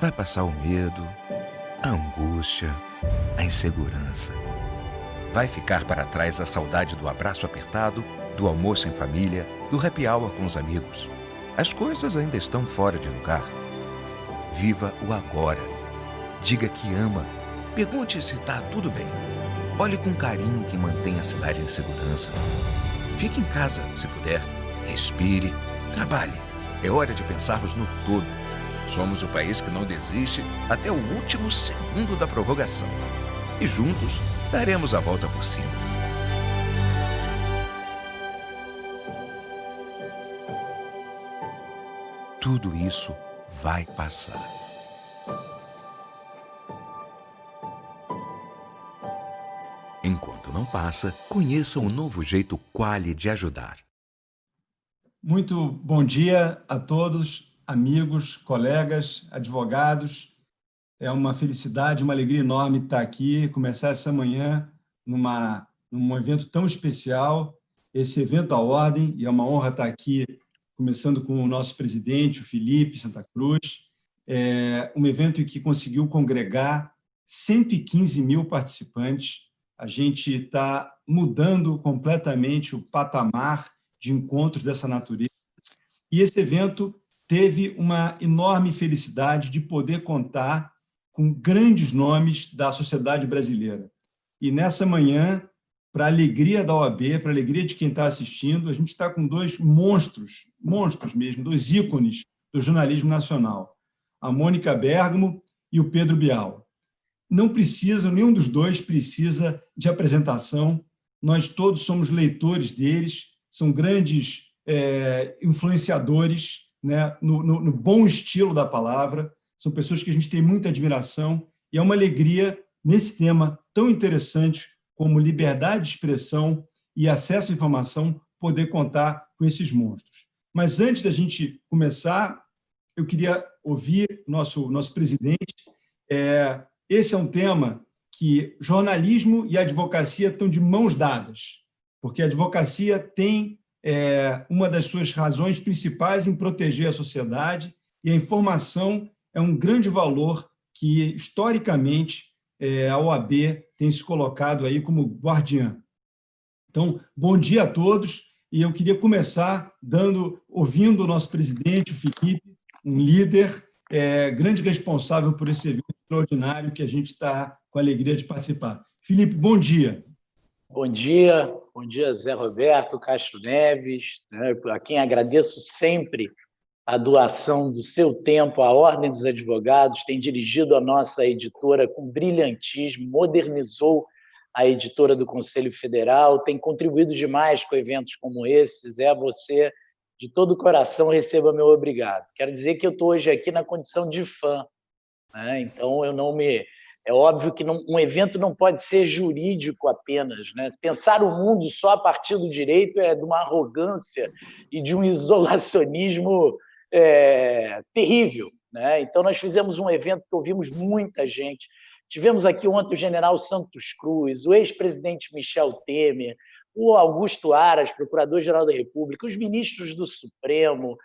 Vai passar o medo, a angústia, a insegurança. Vai ficar para trás a saudade do abraço apertado, do almoço em família, do happy hour com os amigos. As coisas ainda estão fora de lugar. Viva o agora. Diga que ama. Pergunte se está tudo bem. Olhe com carinho que mantém a cidade em segurança. Fique em casa, se puder. Respire. Trabalhe. É hora de pensarmos no todo. Somos o país que não desiste até o último segundo da prorrogação. E juntos daremos a volta por cima. Tudo isso vai passar. Enquanto não passa, conheça o novo jeito Quali de ajudar. Muito bom dia a todos, amigos, colegas, advogados. É uma felicidade, uma alegria enorme estar aqui, começar essa manhã num evento tão especial, esse evento à ordem, e é uma honra estar aqui, começando com o nosso presidente, o Felipe Santa Cruz, um evento que conseguiu congregar 115 mil participantes. A gente está mudando completamente o patamar de encontros dessa natureza. E esse evento teve uma enorme felicidade de poder contar com grandes nomes da sociedade brasileira. E nessa manhã, para a alegria da OAB, para a alegria de quem está assistindo, a gente está com dois monstros mesmo, dois ícones do jornalismo nacional, a Mônica Bergamo e o Pedro Bial. Não precisam, nenhum dos dois precisa de apresentação, nós todos somos leitores deles, são grandes influenciadores, né, no bom estilo da palavra, são pessoas que a gente tem muita admiração, e é uma alegria, nesse tema tão interessante como liberdade de expressão e acesso à informação, poder contar com esses monstros. Mas antes da gente começar, eu queria ouvir nosso presidente. Esse é um tema que jornalismo e advocacia estão de mãos dadas, porque a advocacia tem uma das suas razões principais em proteger a sociedade, e a informação é um grande valor que, historicamente, a OAB tem se colocado aí como guardiã. Então, bom dia a todos, e eu queria começar ouvindo o nosso presidente, o Felipe, um líder, grande responsável por esse evento extraordinário que a gente está com a alegria de participar. Felipe, bom dia. Bom dia, Zé Roberto Castro Neves, né, a quem agradeço sempre a doação do seu tempo. A Ordem dos Advogados tem dirigido a nossa editora com brilhantismo, modernizou a editora do Conselho Federal, tem contribuído demais com eventos como esse. Zé, você, de todo o coração, receba meu obrigado. Quero dizer que eu estou hoje aqui na condição de fã, né? Então, é óbvio que um evento não pode ser jurídico apenas, né? Pensar o mundo só a partir do direito é de uma arrogância e de um isolacionismo terrível, né? Então, nós fizemos um evento que ouvimos muita gente. Tivemos aqui ontem o general Santos Cruz, o ex-presidente Michel Temer, o Augusto Aras, procurador-geral da República, os ministros do Supremo.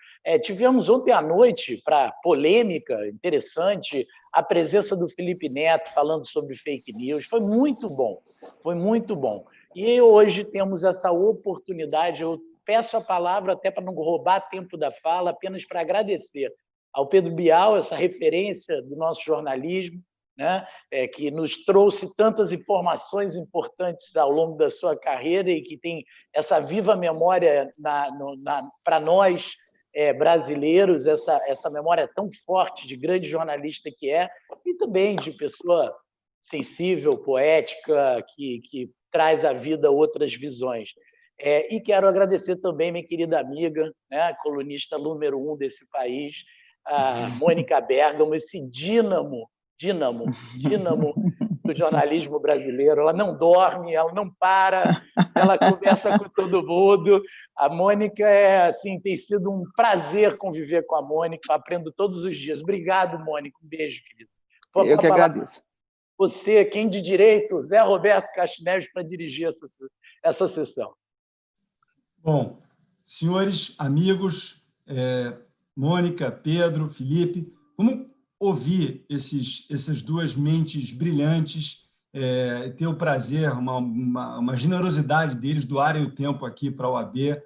Tivemos ontem à noite, para polêmica interessante, a presença do Felipe Neto falando sobre fake news. Foi muito bom, foi muito bom. E hoje temos essa oportunidade. Eu peço a palavra até para não roubar tempo da fala, apenas para agradecer ao Pedro Bial, essa referência do nosso jornalismo, né, que nos trouxe tantas informações importantes ao longo da sua carreira e que tem essa viva memória para nós brasileiros, essa memória tão forte de grande jornalista que é, e também de pessoa sensível, poética, que traz à vida outras visões. E quero agradecer também minha querida amiga, né, colunista número 1 desse país, a Mônica Bergamo, esse dínamo do jornalismo brasileiro. Ela não dorme, ela não para, ela conversa com todo mundo. A Mônica assim, tem sido um prazer conviver com a Mônica, eu aprendo todos os dias. Obrigado, Mônica, um beijo, querida. Eu que agradeço. Você, quem de direito, Zé Roberto Castro Neves, para dirigir essa sessão. Bom, senhores, amigos, Mônica, Pedro, Felipe, vamos ouvir essas duas mentes brilhantes, ter o prazer, uma generosidade deles doarem o tempo aqui para a OAB.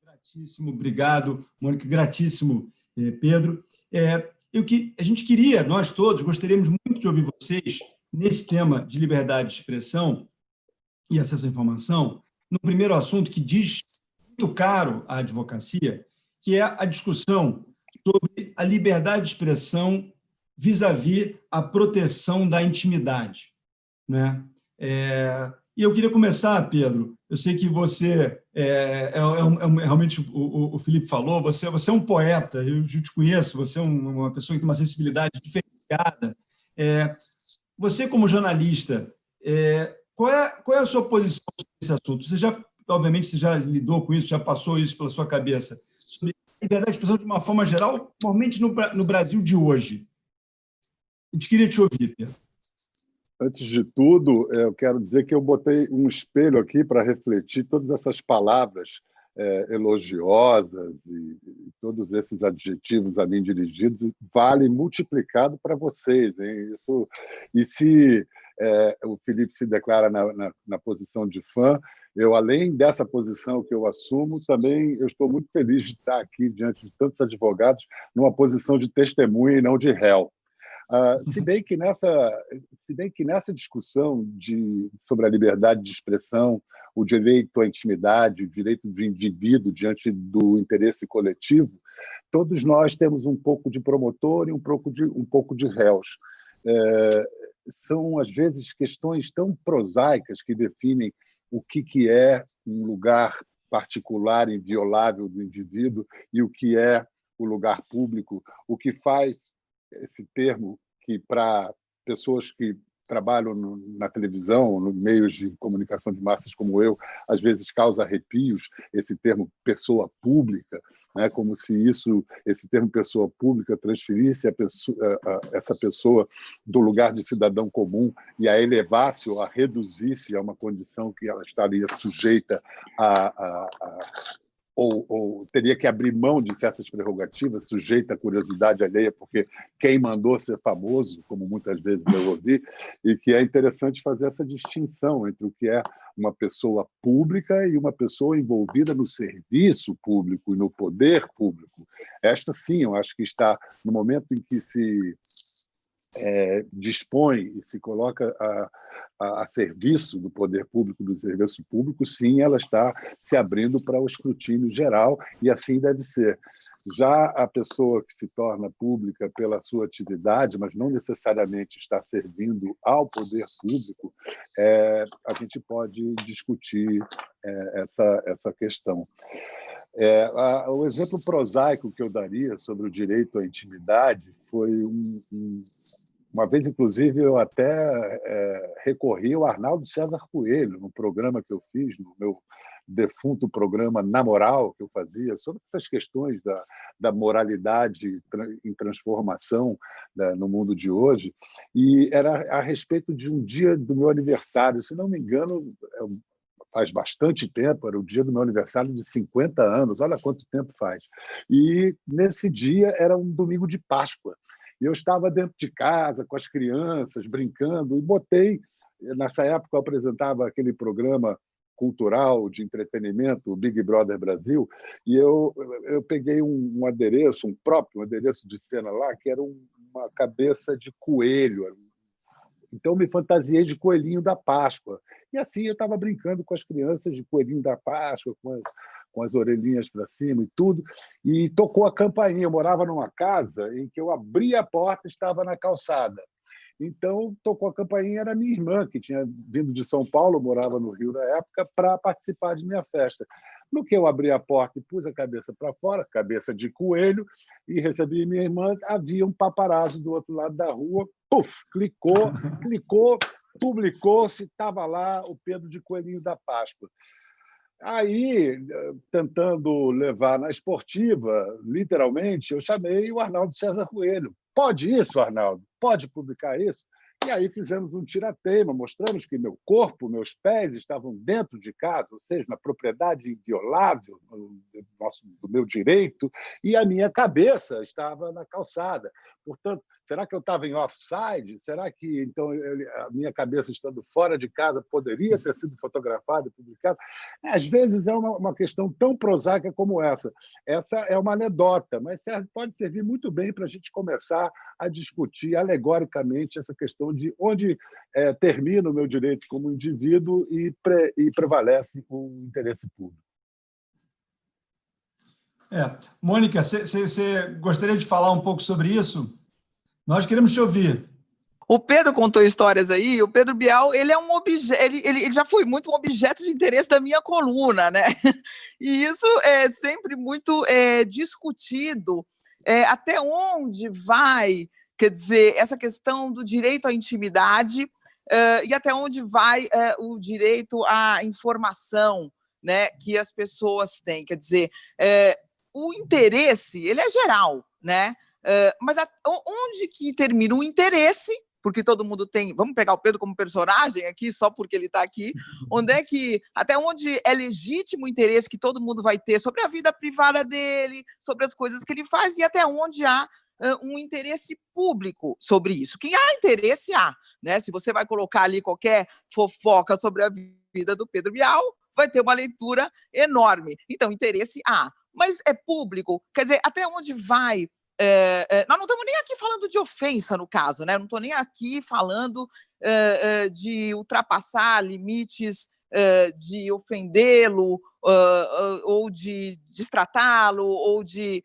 Gratíssimo, obrigado, Mônica, gratíssimo, Pedro. A gente queria, nós todos, gostaríamos muito de ouvir vocês nesse tema de liberdade de expressão e acesso à informação, no primeiro assunto que diz muito caro à advocacia, que é a discussão sobre a liberdade de expressão vis-à-vis a proteção da intimidade, né? E eu queria começar, Pedro. Eu sei que você realmente, o Felipe falou, você é um poeta, eu te conheço, você é uma pessoa que tem uma sensibilidade diferenciada. Você, como jornalista, qual é a sua posição sobre esse assunto? Obviamente, você já lidou com isso, já passou isso pela sua cabeça, sobre a liberdade de expressão de uma forma geral, normalmente no Brasil de hoje. A gente queria te ouvir, Pedro. Antes de tudo, eu quero dizer que eu botei um espelho aqui para refletir todas essas palavras elogiosas e todos esses adjetivos a mim dirigidos, vale multiplicado para vocês, hein? E se o Felipe se declara na posição de fã, eu, além dessa posição que eu assumo, também eu estou muito feliz de estar aqui diante de tantos advogados numa posição de testemunha e não de réu. Se bem que nessa discussão sobre a liberdade de expressão, o direito à intimidade, o direito do indivíduo diante do interesse coletivo, todos nós temos um pouco de promotor e um pouco de réus. São, às vezes, questões tão prosaicas que definem o que é um lugar particular, inviolável do indivíduo e o que é o lugar público, o que faz esse termo que, para pessoas que trabalham na televisão, nos meios de comunicação de massas como eu, às vezes causa arrepios, esse termo pessoa pública, né? Como se esse termo pessoa pública transferisse essa pessoa do lugar de cidadão comum e a elevasse ou a reduzisse a uma condição que ela estaria sujeita ou teria que abrir mão de certas prerrogativas, sujeita à curiosidade alheia, porque quem mandou ser famoso, como muitas vezes eu ouvi, e que é interessante fazer essa distinção entre o que é uma pessoa pública e uma pessoa envolvida no serviço público e no poder público. Esta, sim, eu acho que está no momento em que se dispõe e se coloca a serviço do poder público, do serviço público, sim, ela está se abrindo para o escrutínio geral e assim deve ser. Já a pessoa que se torna pública pela sua atividade, mas não necessariamente está servindo ao poder público, a gente pode discutir essa questão. O exemplo prosaico que eu daria sobre o direito à intimidade foi uma vez, inclusive, eu até recorri ao Arnaldo César Coelho, no programa que eu fiz, no meu defunto programa Na Moral, que eu fazia, sobre essas questões da moralidade em transformação, né, no mundo de hoje, e era a respeito de um dia do meu aniversário, se não me engano, faz bastante tempo, era o dia do meu aniversário de 50 anos, olha quanto tempo faz. E nesse dia era um domingo de Páscoa. E eu estava dentro de casa, com as crianças, brincando, e botei... Nessa época, eu apresentava aquele programa cultural de entretenimento, o Big Brother Brasil, e eu peguei um adereço, um adereço de cena lá, que era uma cabeça de coelho. Então, me fantasiei de coelhinho da Páscoa. E assim eu estava brincando com as crianças de coelhinho da Páscoa, com as orelhinhas para cima e tudo, e tocou a campainha. Eu morava numa casa em que eu abri a porta e estava na calçada. Então, tocou a campainha, era minha irmã, que tinha vindo de São Paulo, morava no Rio na época, para participar de minha festa. No que eu abri a porta e pus a cabeça para fora, cabeça de coelho, e recebi minha irmã, havia um paparazzo do outro lado da rua, puf, clicou, publicou-se, estava lá o Pedro de Coelhinho da Páscoa. Aí, tentando levar na esportiva, literalmente, eu chamei o Arnaldo César Coelho. Pode isso, Arnaldo? Pode publicar isso? E aí fizemos um tirateima, mostramos que meu corpo, meus pés estavam dentro de casa, ou seja, na propriedade inviolável do do meu direito, e a minha cabeça estava na calçada. Portanto, será que eu estava em offside? Será que, então, a minha cabeça estando fora de casa poderia ter sido fotografada e publicada? Às vezes é uma questão tão prosaica como essa. Essa é uma anedota, mas pode servir muito bem para a gente começar a discutir alegoricamente essa questão de onde termina o meu direito como indivíduo e prevalece o interesse público. Mônica, você gostaria de falar um pouco sobre isso? Nós queremos te ouvir. O Pedro contou histórias aí. O Pedro Bial, ele é um objeto, ele já foi muito um objeto de interesse da minha coluna, né? E isso é sempre muito discutido. Até onde vai, quer dizer, essa questão do direito à intimidade e até onde vai o direito à informação, né, que as pessoas têm. Quer dizer, o interesse, ele é geral, né? Mas onde que termina o interesse? Porque todo mundo tem... Vamos pegar o Pedro como personagem aqui, só porque ele está aqui. Até onde é legítimo o interesse que todo mundo vai ter sobre a vida privada dele, sobre as coisas que ele faz, e até onde há um interesse público sobre isso. Que há interesse, há. Né? Se você vai colocar ali qualquer fofoca sobre a vida do Pedro Bial, vai ter uma leitura enorme. Então, interesse há. Mas é público. Quer dizer, até onde vai... nós não estamos nem aqui falando de ofensa, no caso, né? Não estou nem aqui falando de ultrapassar limites de ofendê-lo ou de destratá-lo ou de,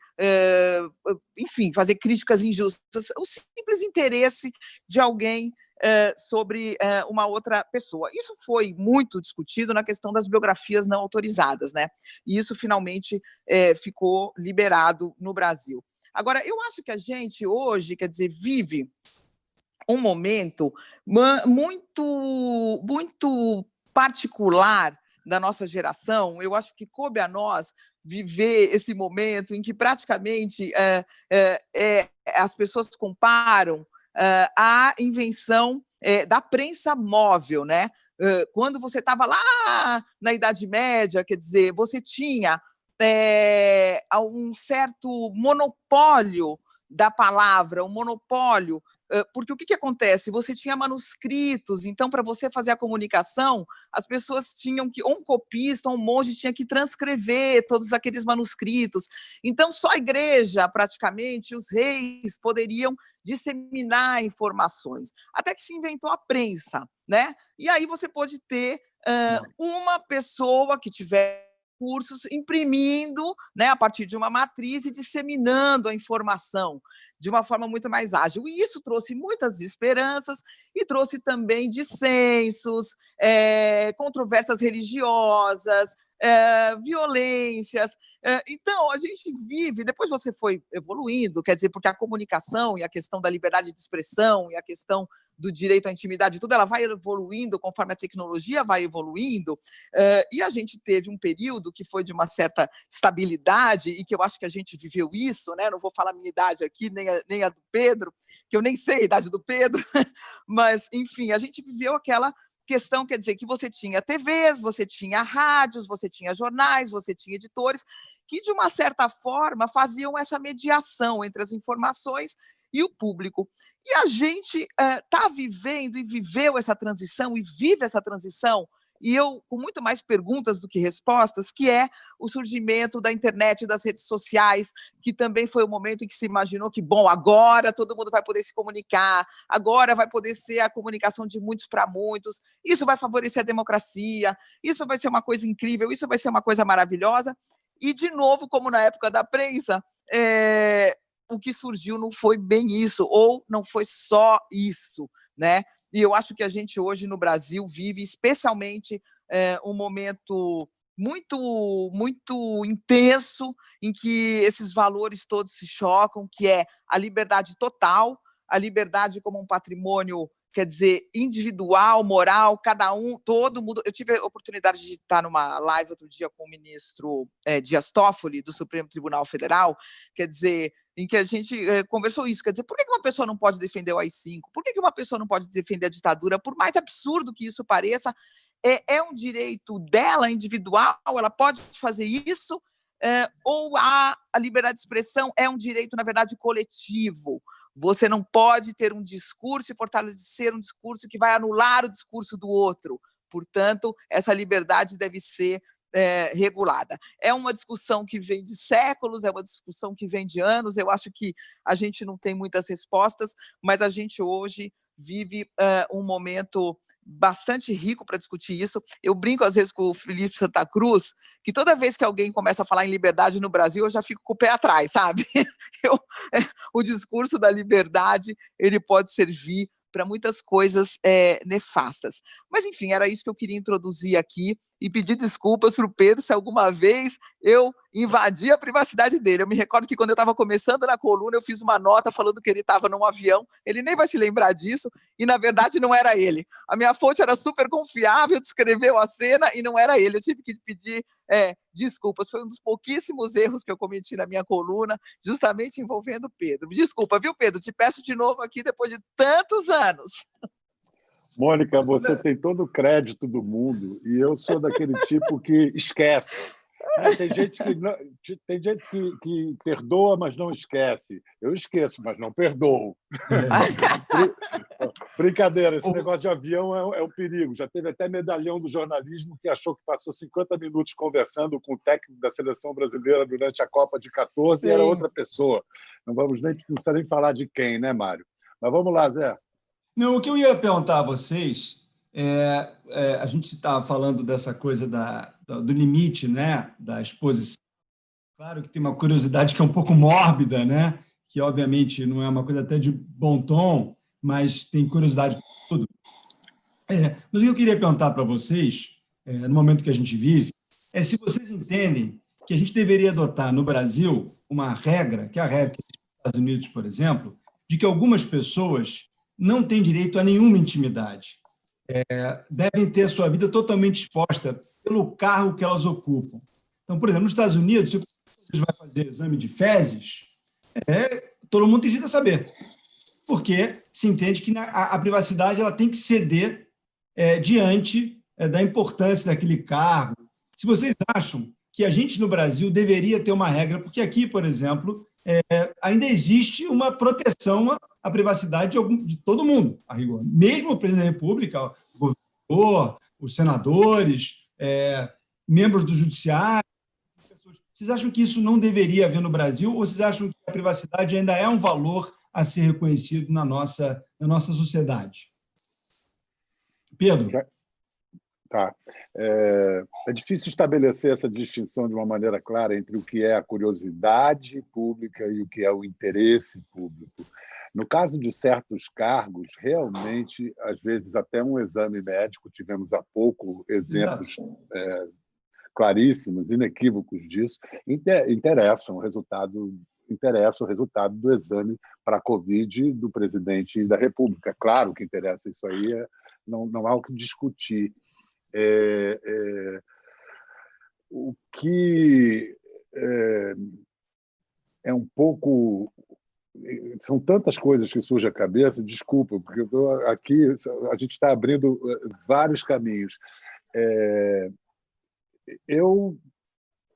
enfim, fazer críticas injustas. O simples interesse de alguém sobre uma outra pessoa. Isso foi muito discutido na questão das biografias não autorizadas, né? E isso finalmente ficou liberado no Brasil. Agora, eu acho que a gente hoje, quer dizer, vive um momento muito, muito particular da nossa geração. Eu acho que coube a nós viver esse momento em que praticamente as pessoas comparam a invenção da prensa móvel, né? Quando você estava lá na Idade Média, quer dizer, você tinha um certo monopólio da palavra, um monopólio, porque o que acontece? Você tinha manuscritos, então, para você fazer a comunicação, as pessoas tinham que, ou um copista, ou um monge, tinha que transcrever todos aqueles manuscritos. Então, só a igreja, praticamente, os reis poderiam disseminar informações, até que se inventou a prensa, né? E aí você pode ter uma pessoa que tiver cursos imprimindo, né, a partir de uma matriz e disseminando a informação de uma forma muito mais ágil. E isso trouxe muitas esperanças e trouxe também dissensos, controvérsias religiosas, violências. Então, a gente vive, depois você foi evoluindo, quer dizer, porque a comunicação e a questão da liberdade de expressão e a questão do direito à intimidade, tudo, ela vai evoluindo conforme a tecnologia vai evoluindo, e a gente teve um período que foi de uma certa estabilidade, e que eu acho que a gente viveu isso, né? Não vou falar a minha idade aqui, nem a do Pedro, que eu nem sei a idade do Pedro, mas, enfim, a gente viveu aquela questão, quer dizer, que você tinha TVs, você tinha rádios, você tinha jornais, você tinha editores, que, de uma certa forma, faziam essa mediação entre as informações e o público. E a gente está vivendo e viveu essa transição, e vive essa transição, e eu com muito mais perguntas do que respostas, que é o surgimento da internet e das redes sociais, que também foi o momento em que se imaginou que, bom, agora todo mundo vai poder se comunicar, agora vai poder ser a comunicação de muitos para muitos, isso vai favorecer a democracia, isso vai ser uma coisa incrível, isso vai ser uma coisa maravilhosa. E, de novo, como na época da prensa, o que surgiu não foi bem isso, ou não foi só isso, né? E eu acho que a gente hoje no Brasil vive especialmente um momento muito, muito intenso, em que esses valores todos se chocam, que é a liberdade total, a liberdade como um patrimônio, quer dizer, individual, moral, cada um, todo mundo. Eu tive a oportunidade de estar numa live outro dia com o ministro Dias Toffoli, do Supremo Tribunal Federal, quer dizer, em que a gente conversou isso, quer dizer, por que uma pessoa não pode defender o AI-5? Por que uma pessoa não pode defender a ditadura? Por mais absurdo que isso pareça, é um direito dela, individual, ela pode fazer isso, ou a liberdade de expressão é um direito, na verdade, coletivo. Você não pode ter um discurso e fortalecer um discurso que vai anular o discurso do outro. Portanto, essa liberdade deve ser regulada. É uma discussão que vem de séculos, é uma discussão que vem de anos. Eu acho que a gente não tem muitas respostas, mas a gente hoje vive um momento bastante rico para discutir isso. Eu brinco às vezes com o Felipe Santa Cruz, que toda vez que alguém começa a falar em liberdade no Brasil, eu já fico com o pé atrás, sabe? O discurso da liberdade, ele pode servir para muitas coisas nefastas. Mas, enfim, era isso que eu queria introduzir aqui e pedir desculpas para o Pedro se alguma vez eu invadi a privacidade dele. Eu me recordo que quando eu estava começando na coluna, eu fiz uma nota falando que ele estava num avião, ele nem vai se lembrar disso, e na verdade não era ele. A minha fonte era super confiável, descreveu a cena e não era ele. Eu tive que pedir desculpas. Foi um dos pouquíssimos erros que eu cometi na minha coluna, justamente envolvendo o Pedro. Desculpa, viu, Pedro? Te peço de novo aqui depois de tantos anos. Mônica, você tem todo o crédito do mundo e eu sou daquele tipo que esquece. Tem gente que perdoa, mas não esquece. Eu esqueço, mas não perdoo. Brincadeira, esse negócio de avião é um perigo. Já teve até medalhão do jornalismo que achou que passou 50 minutos conversando com o técnico da seleção brasileira durante a Copa de 14 e era outra pessoa. Não precisa nem falar de quem, né, Mário? Mas vamos lá, Zé. Não, o que eu ia perguntar a vocês a gente estava falando dessa coisa do limite, né, da exposição. Claro que tem uma curiosidade que é um pouco mórbida, né, que obviamente não é uma coisa até de bom tom, mas tem curiosidade por tudo. Mas o que eu queria perguntar para vocês, no momento que a gente vive, é se vocês entendem que a gente deveria adotar no Brasil uma regra, que é a regra dos Estados Unidos, por exemplo, de que algumas pessoas não têm direito a nenhuma intimidade. Devem ter a sua vida totalmente exposta pelo cargo que elas ocupam. Então, por exemplo, nos Estados Unidos, se você vai fazer exame de fezes, todo mundo tem direito a saber, porque se entende que a privacidade ela tem que ceder diante da importância daquele cargo. Se vocês acham que a gente, no Brasil, deveria ter uma regra, porque aqui, por exemplo, ainda existe uma proteção à privacidade de todo mundo, a rigor. Mesmo o presidente da República, o governador, os senadores, membros do judiciário. Vocês acham que isso não deveria haver no Brasil, ou vocês acham que a privacidade ainda é um valor a ser reconhecido na nossa sociedade? Pedro? Tá. É difícil estabelecer essa distinção de uma maneira clara entre o que é a curiosidade pública e o que é o interesse público. No caso de certos cargos, realmente, às vezes, até um exame médico, tivemos há pouco exemplos claríssimos, inequívocos disso, interessa o resultado do exame para a Covid do presidente da República. Claro que interessa, isso aí não há o que discutir. O que é um pouco... São tantas coisas que surgem à cabeça, desculpa, porque aqui a gente está abrindo vários caminhos. Eu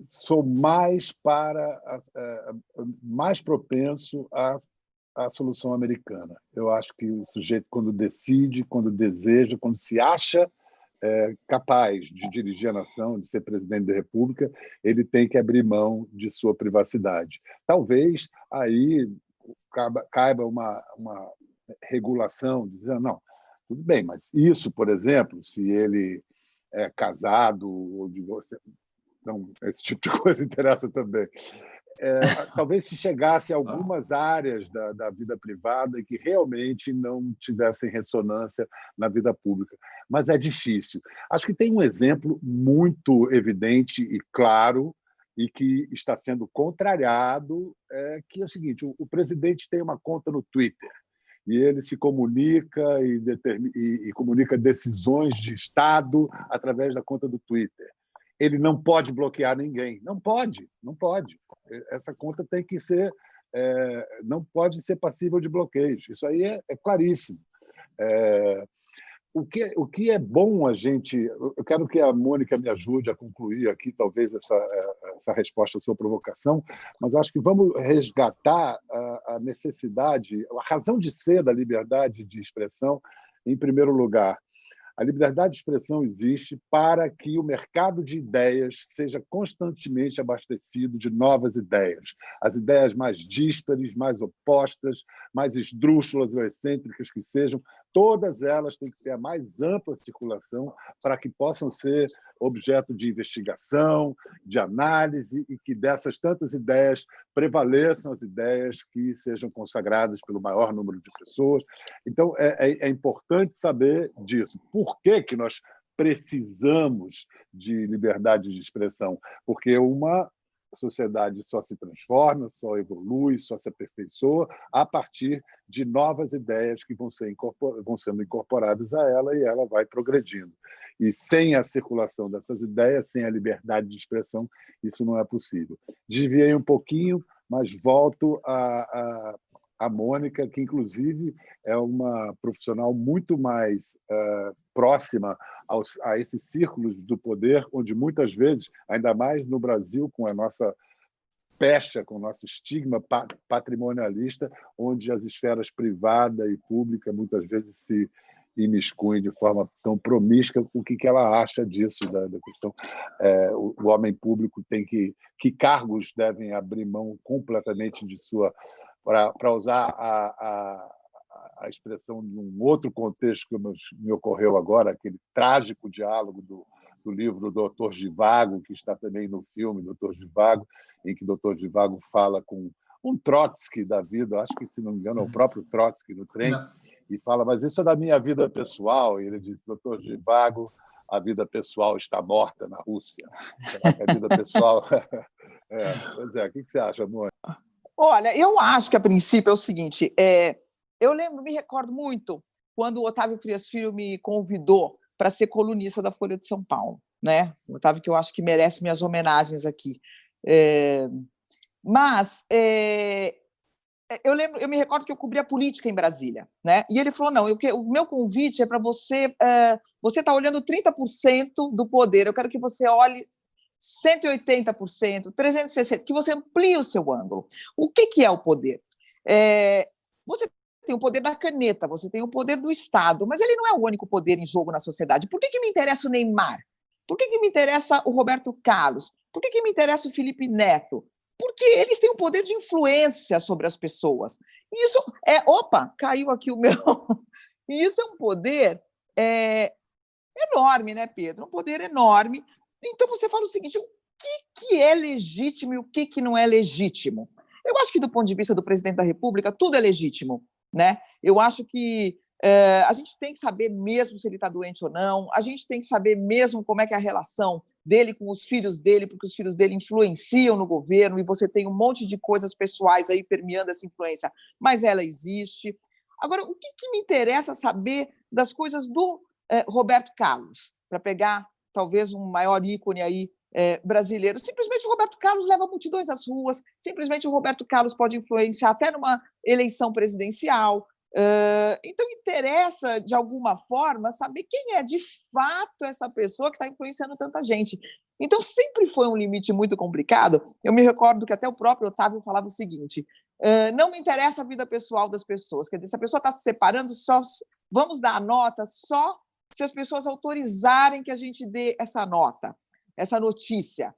sou mais propenso à solução americana. Eu acho que o sujeito, quando decide, quando deseja, quando se acha capaz de dirigir a nação, de ser presidente da República, ele tem que abrir mão de sua privacidade. Talvez aí caiba uma regulação, dizendo, não, tudo bem, mas isso, por exemplo, se ele é casado ou divorciado, não, esse tipo de coisa interessa também. Talvez se chegasse a algumas áreas da vida privada que realmente não tivessem ressonância na vida pública. Mas é difícil. Acho que tem um exemplo muito evidente e claro e que está sendo contrariado, que é o seguinte: o presidente tem uma conta no Twitter e ele se comunica e comunica decisões de Estado através da conta do Twitter. Ele não pode bloquear ninguém. Não pode. Essa conta tem que ser... não pode ser passível de bloqueios. Isso aí é claríssimo. o que é bom a gente... Eu quero que a Mônica me ajude a concluir aqui, talvez, essa resposta à sua provocação, mas acho que vamos resgatar a necessidade, a razão de ser da liberdade de expressão, em primeiro lugar. A liberdade de expressão existe para que o mercado de ideias seja constantemente abastecido de novas ideias. As ideias mais díspares, mais opostas, mais esdrúxulas ou excêntricas que sejam, todas elas têm que ter a mais ampla circulação para que possam ser objeto de investigação, de análise, e que dessas tantas ideias prevaleçam as ideias que sejam consagradas pelo maior número de pessoas. Então, é importante saber disso. Por que nós precisamos de liberdade de expressão? Porque uma sociedade só se transforma, só evolui, só se aperfeiçoa a partir de novas ideias que vão sendo incorporadas a ela, e ela vai progredindo. E sem a circulação dessas ideias, sem a liberdade de expressão, isso não é possível. Desviei um pouquinho, mas volto a Mônica, que, inclusive, é uma profissional muito mais próxima a esses círculos do poder, onde, muitas vezes, ainda mais no Brasil, com a nossa pecha, com o nosso estigma patrimonialista, onde as esferas privada e pública, muitas vezes, se imiscuem de forma tão promíscua. O que ela acha disso, da questão? O homem público tem que cargos devem abrir mão completamente de sua... Para usar a expressão de um outro contexto que me ocorreu agora, aquele trágico diálogo do livro do Dr. Zhivago, que está também no filme Dr. Zhivago, em que o Dr. Zhivago fala com um Trotsky da vida, acho que, se não me engano, é o próprio Trotsky no trem, e fala, mas isso é da minha vida pessoal. E ele diz, Dr. Zhivago, a vida pessoal está morta na Rússia. Será que a vida pessoal... Pois é, o que você acha, Mônica? Olha, eu acho que, a princípio, é o seguinte, eu me recordo muito quando o Otávio Frias Filho me convidou para ser colunista da Folha de São Paulo, né? O Otávio, que eu acho que merece minhas homenagens aqui. Eu me recordo que eu cobria política em Brasília, né? E ele falou, não, o meu convite é para você... você está olhando 30% do poder, eu quero que você olhe 180%, 360%, que você amplie o seu ângulo. O que é o poder? Você tem o poder da caneta, você tem o poder do Estado, mas ele não é o único poder em jogo na sociedade. Por que me interessa o Neymar? Por que me interessa o Roberto Carlos? Por que me interessa o Felipe Neto? Porque eles têm um poder de influência sobre as pessoas. E isso Opa, caiu aqui o meu... E isso é um poder enorme, né, Pedro? Um poder enorme. Então, você fala o seguinte, o que é legítimo e o que não é legítimo? Eu acho que, do ponto de vista do presidente da República, tudo é legítimo, né? Eu acho que a gente tem que saber mesmo se ele está doente ou não, a gente tem que saber mesmo como é que é a relação dele com os filhos dele, porque os filhos dele influenciam no governo, e você tem um monte de coisas pessoais aí permeando essa influência, mas ela existe. Agora, o que me interessa saber das coisas do Roberto Carlos, para pegar talvez um maior ícone aí brasileiro? Simplesmente o Roberto Carlos leva multidões às ruas, simplesmente o Roberto Carlos pode influenciar até numa eleição presidencial. Então, interessa, de alguma forma, saber quem é, de fato, essa pessoa que está influenciando tanta gente. Então, sempre foi um limite muito complicado. Eu me recordo que até o próprio Otávio falava o seguinte, não me interessa a vida pessoal das pessoas. Quer dizer, se a pessoa está se separando, vamos dar a nota só se as pessoas autorizarem que a gente dê essa nota, essa notícia.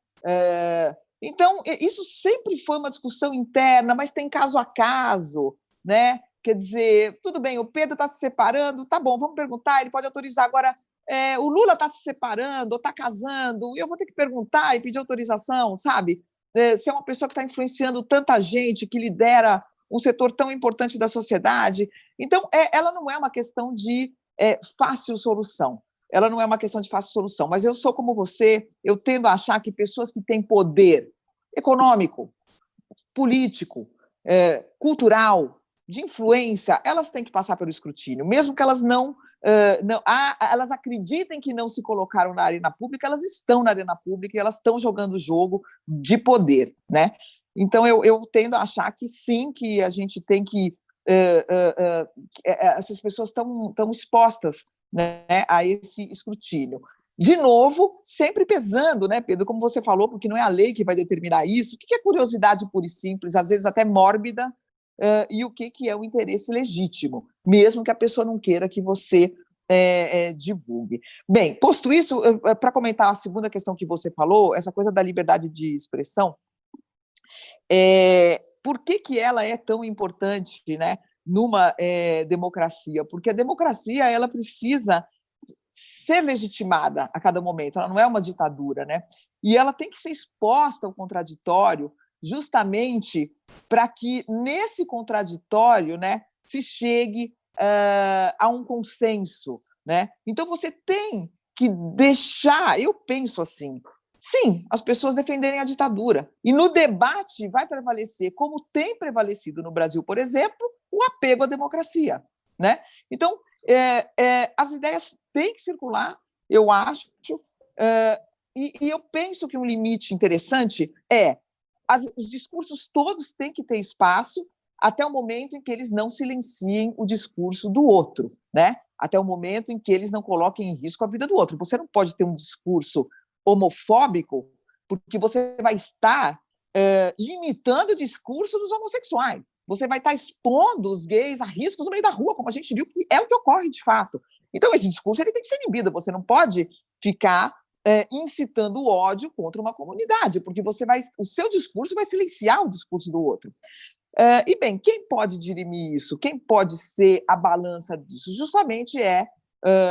Então, isso sempre foi uma discussão interna, mas tem caso a caso, né? Quer dizer, tudo bem, o Pedro está se separando, tá bom, vamos perguntar, ele pode autorizar. Agora, o Lula está se separando ou está casando, eu vou ter que perguntar e pedir autorização, sabe? Se é uma pessoa que está influenciando tanta gente, que lidera um setor tão importante da sociedade. Então, ela não é uma questão de fácil solução. Ela não é uma questão de fácil solução, mas eu sou como você, eu tendo a achar que pessoas que têm poder econômico, político, cultural, de influência, elas têm que passar pelo escrutínio, mesmo que elas elas acreditem que não se colocaram na arena pública, elas estão na arena pública e elas estão jogando o jogo de poder, né? Então, eu tendo a achar que sim, que a gente tem que... essas pessoas estão expostas né, a esse escrutínio. De novo, sempre pesando, né, Pedro, como você falou, porque não é a lei que vai determinar isso, o que é curiosidade pura e simples, às vezes até mórbida, e o que é o interesse legítimo, mesmo que a pessoa não queira que você divulgue. Bem, posto isso, para comentar a segunda questão que você falou, essa coisa da liberdade de expressão, por que ela é tão importante, né, numa democracia? Porque a democracia ela precisa ser legitimada a cada momento, ela não é uma ditadura, né? E ela tem que ser exposta ao contraditório justamente para que, nesse contraditório, né, se chegue a um consenso, né? Então, você tem que deixar, eu penso assim, sim, as pessoas defenderem a ditadura, e no debate vai prevalecer, como tem prevalecido no Brasil, por exemplo, o apego à democracia, né? Então, as ideias têm que circular, eu acho, e eu penso que um limite interessante os discursos todos têm que ter espaço até o momento em que eles não silenciem o discurso do outro, né? Até o momento em que eles não coloquem em risco a vida do outro. Você não pode ter um discurso homofóbico porque você vai estar limitando o discurso dos homossexuais. Você vai estar expondo os gays a riscos no meio da rua, como a gente viu que é o que ocorre de fato. Então, esse discurso ele tem que ser inibido. Você não pode ficar incitando o ódio contra uma comunidade, porque o seu discurso vai silenciar o discurso do outro. E, bem, quem pode dirimir isso? Quem pode ser a balança disso? Justamente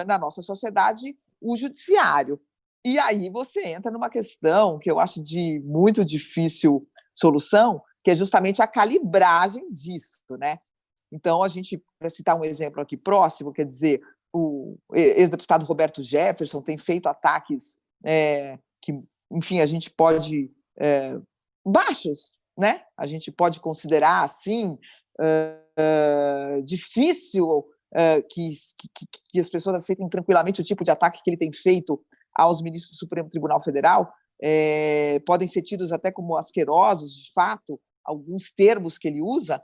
na nossa sociedade, o judiciário. E aí você entra numa questão que eu acho de muito difícil solução, que é justamente a calibragem disso, né? Então, a gente, para citar um exemplo aqui próximo, quer dizer, o ex-deputado Roberto Jefferson tem feito ataques que, enfim, a gente pode... baixos, né? A gente pode considerar, assim, difícil que as pessoas aceitem tranquilamente o tipo de ataque que ele tem feito aos ministros do Supremo Tribunal Federal, podem ser tidos até como asquerosos, de fato, alguns termos que ele usa,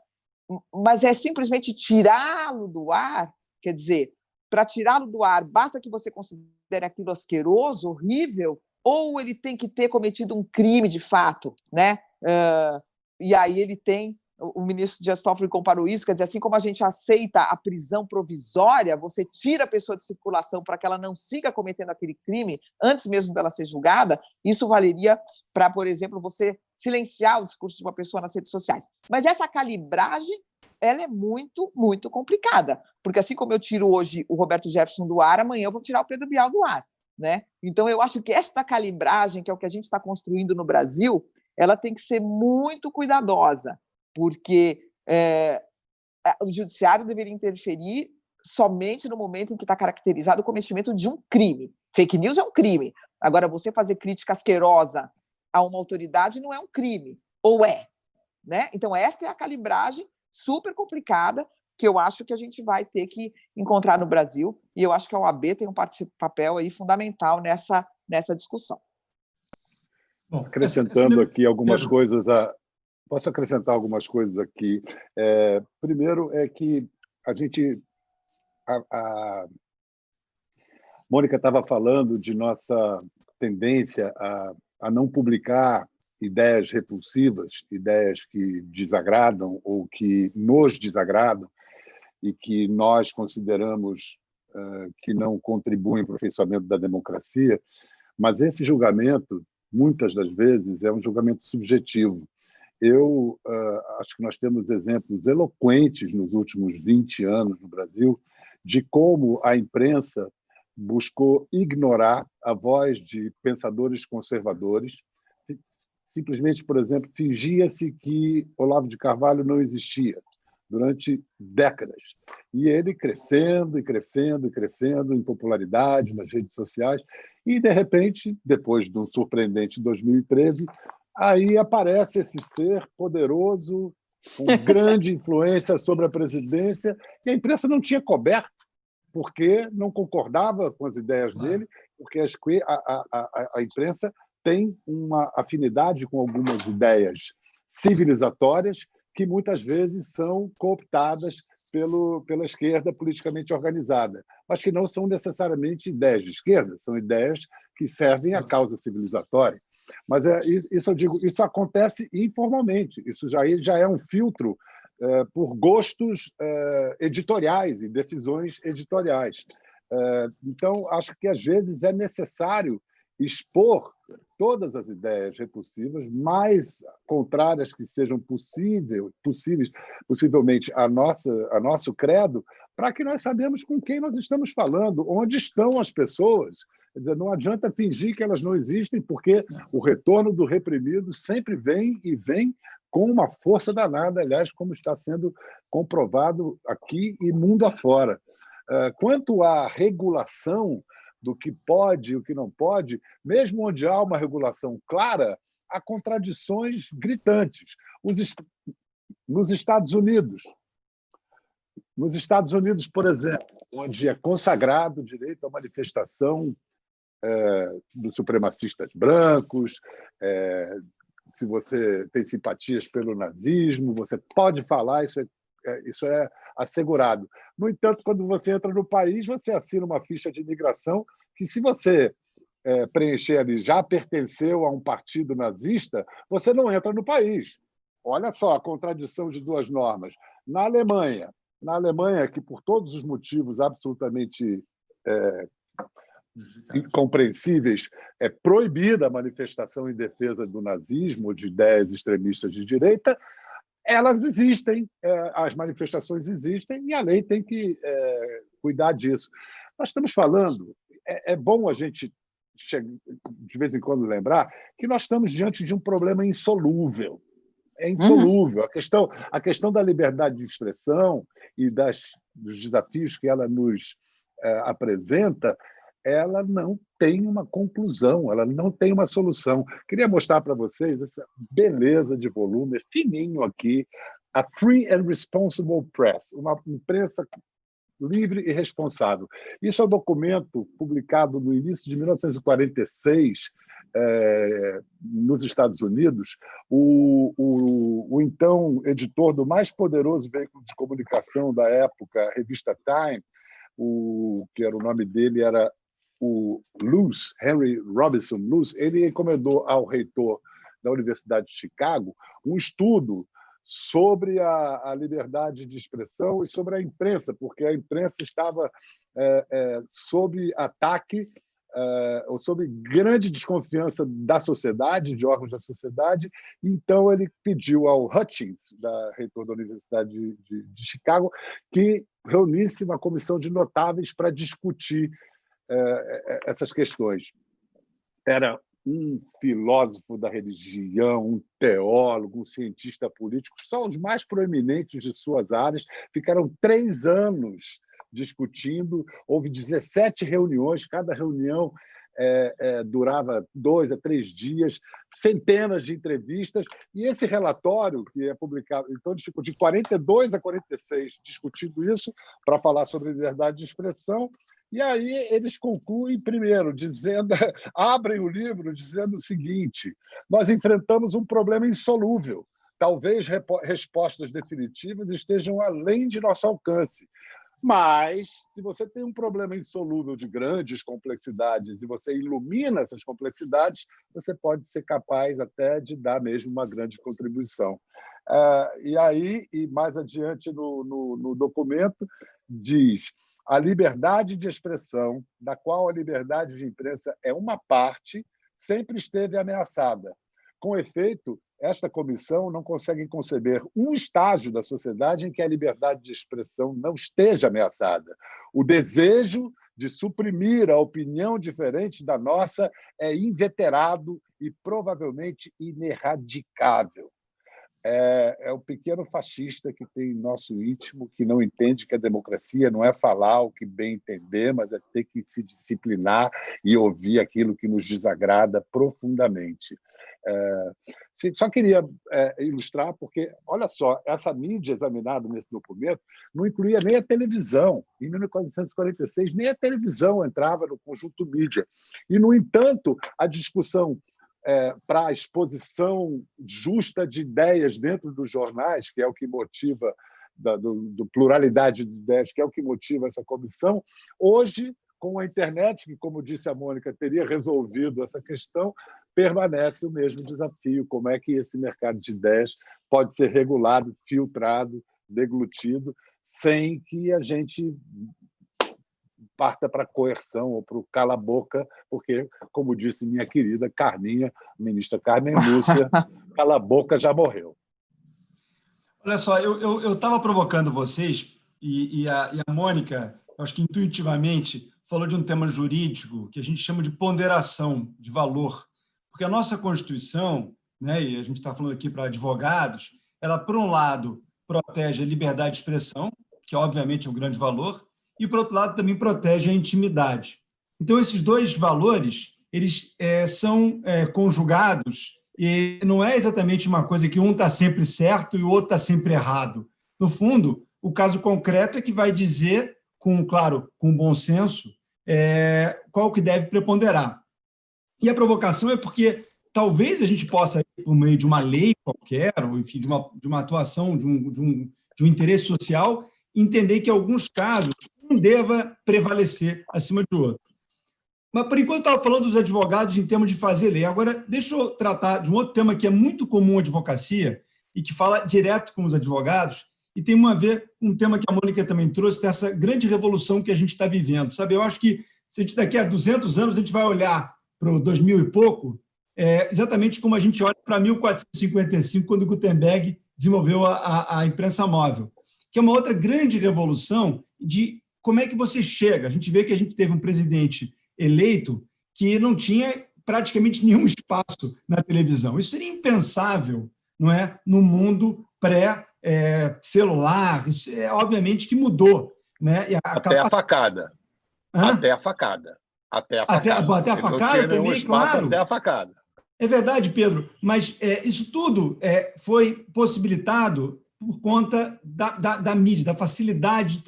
mas é simplesmente tirá-lo do ar, quer dizer, para tirá-lo do ar, basta que você considere aquilo asqueroso, horrível, ou ele tem que ter cometido um crime de fato, né? E aí ele tem, o ministro Dias Toffoli comparou isso, quer dizer, assim como a gente aceita a prisão provisória, você tira a pessoa de circulação para que ela não siga cometendo aquele crime antes mesmo dela ser julgada, isso valeria para, por exemplo, você silenciar o discurso de uma pessoa nas redes sociais. Mas essa calibragem, ela é muito, muito complicada, porque assim como eu tiro hoje o Roberto Jefferson do ar, amanhã eu vou tirar o Pedro Bial do ar, né? Então, eu acho que esta calibragem, que é o que a gente está construindo no Brasil, ela tem que ser muito cuidadosa, porque o judiciário deveria interferir somente no momento em que está caracterizado o cometimento de um crime. Fake news é um crime. Agora, você fazer crítica asquerosa a uma autoridade não é um crime, ou é, né? Então, esta é a calibragem super complicada que eu acho que a gente vai ter que encontrar no Brasil, e eu acho que a OAB tem um papel aí fundamental nessa discussão. Bom, acrescentando aqui algumas coisas, posso acrescentar algumas coisas aqui. Primeiro é que a Mônica estava falando de nossa tendência a não publicar ideias repulsivas, ideias que desagradam ou que nos desagradam e que nós consideramos que não contribuem para o aperfeiçoamento da democracia, mas esse julgamento, muitas das vezes, é um julgamento subjetivo. Eu acho que nós temos exemplos eloquentes nos últimos 20 anos no Brasil de como a imprensa buscou ignorar a voz de pensadores conservadores. Simplesmente, por exemplo, fingia-se que Olavo de Carvalho não existia durante décadas. E ele crescendo e crescendo e crescendo em popularidade nas redes sociais. E, de repente, depois de um surpreendente 2013, aí aparece esse ser poderoso, com grande influência sobre a presidência, e a imprensa não tinha coberto, porque não concordava com as ideias dele, porque a imprensa tem uma afinidade com algumas ideias civilizatórias que muitas vezes são cooptadas pela esquerda politicamente organizada, mas que não são necessariamente ideias de esquerda, são ideias que servem à causa civilizatória. Mas isso eu digo, isso acontece informalmente, isso já é um filtro por gostos editoriais e decisões editoriais. Então, acho que às vezes é necessário expor todas as ideias repulsivas, mais contrárias que sejam possivelmente a nosso credo, para que nós sabemos com quem nós estamos falando, onde estão as pessoas. Quer dizer, não adianta fingir que elas não existem, porque o retorno do reprimido sempre vem e vem com uma força danada, aliás, como está sendo comprovado aqui e mundo afora. Quanto à regulação do que pode e o que não pode, mesmo onde há uma regulação clara, há contradições gritantes. Nos Estados Unidos, por exemplo, onde é consagrado o direito à manifestação dos supremacistas brancos, se você tem simpatias pelo nazismo, você pode falar, isso é assegurado. No entanto, quando você entra no país, você assina uma ficha de imigração que, se você preencher ali, já pertenceu a um partido nazista, você não entra no país. Olha só a contradição de duas normas. Na Alemanha, que por todos os motivos absolutamente incompreensíveis, é proibida a manifestação em defesa do nazismo ou de ideias extremistas de direita, elas existem, as manifestações existem e a lei tem que cuidar disso. Nós estamos falando, é bom a gente, de vez em quando, lembrar que nós estamos diante de um problema insolúvel. É insolúvel. A questão da liberdade de expressão e dos desafios que ela nos apresenta, ela não tem uma conclusão, ela não tem uma solução. Queria mostrar para vocês essa beleza de volume, fininho aqui, a Free and Responsible Press, uma imprensa livre e responsável. Isso é um documento publicado no início de 1946, nos Estados Unidos. O então editor do mais poderoso veículo de comunicação da época, a revista Time, que era o nome dele era o Luce, Henry Robinson Luce, ele encomendou ao reitor da Universidade de Chicago um estudo sobre a liberdade de expressão e sobre a imprensa, porque a imprensa estava sob ataque ou sob grande desconfiança da sociedade, de órgãos da sociedade. Então, ele pediu ao Hutchins, reitor da Universidade de Chicago, que reunisse uma comissão de notáveis para discutir essas questões. Era um filósofo da religião, um teólogo, um cientista político, só os mais proeminentes de suas áreas. Ficaram 3 anos discutindo, houve 17 reuniões, cada reunião durava 2 a 3 dias, centenas de entrevistas, e esse relatório, que é publicado, então, ficou de 42 a 46 discutindo isso, para falar sobre liberdade de expressão. E aí eles concluem, primeiro, abrem o livro dizendo o seguinte: nós enfrentamos um problema insolúvel. Talvez respostas definitivas estejam além de nosso alcance. Mas, se você tem um problema insolúvel de grandes complexidades e você ilumina essas complexidades, você pode ser capaz até de dar mesmo uma grande contribuição. E aí, e mais adiante no documento, diz: a liberdade de expressão, da qual a liberdade de imprensa é uma parte, sempre esteve ameaçada. Com efeito, esta comissão não consegue conceber um estágio da sociedade em que a liberdade de expressão não esteja ameaçada. O desejo de suprimir a opinião diferente da nossa é inveterado e provavelmente ineradicável. É o pequeno fascista que tem nosso íntimo, que não entende que a democracia não é falar o que bem entender, mas é ter que se disciplinar e ouvir aquilo que nos desagrada profundamente. Só queria ilustrar, porque, olha só, essa mídia examinada nesse documento não incluía nem a televisão. Em 1946, nem a televisão entrava no conjunto mídia. E, no entanto, a discussão para a exposição justa de ideias dentro dos jornais, que é o que motiva, do pluralidade de ideias, que é o que motiva essa comissão. Hoje, com a internet, que, como disse a Mônica, teria resolvido essa questão, permanece o mesmo desafio: como é que esse mercado de ideias pode ser regulado, filtrado, deglutido, sem que a gente parta para a coerção ou para o cala-boca, porque, como disse minha querida Carminha, ministra Carmen Lúcia, cala-boca já morreu. Olha só, eu estava provocando vocês, e a Mônica, acho que intuitivamente, falou de um tema jurídico que a gente chama de ponderação de valor, porque a nossa Constituição, né, e a gente está falando aqui para advogados, ela, por um lado, protege a liberdade de expressão, que obviamente é um grande valor, e, por outro lado, também protege a intimidade. Então, esses dois valores, eles são conjugados, e não é exatamente uma coisa que um está sempre certo e o outro está sempre errado. No fundo, o caso concreto é que vai dizer, claro, com bom senso, qual que deve preponderar. E a provocação é porque talvez a gente possa, por meio de uma lei qualquer, ou, enfim, de uma atuação, de um interesse social, entender que, em alguns casos, um deva prevalecer acima do outro. Mas, por enquanto, eu estava falando dos advogados em termos de fazer lei. Agora, deixa eu tratar de um outro tema que é muito comum à advocacia e que fala direto com os advogados e tem a ver com um tema que a Mônica também trouxe, dessa grande revolução que a gente está vivendo. Sabe, eu acho que, se a gente daqui a 200 anos a gente vai olhar para o 2000 e pouco, exatamente como a gente olha para 1455, quando Gutenberg desenvolveu a imprensa móvel, que é uma outra grande revolução de como é que você chega. A gente vê que a gente teve um presidente eleito que não tinha praticamente nenhum espaço na televisão. Isso seria impensável, não é, no mundo pré-celular. Isso obviamente que mudou, né? Até a facada. Até a facada. Até a facada também, claro. Até a facada. É verdade, Pedro, mas isso tudo foi possibilitado por conta da mídia, da facilidade,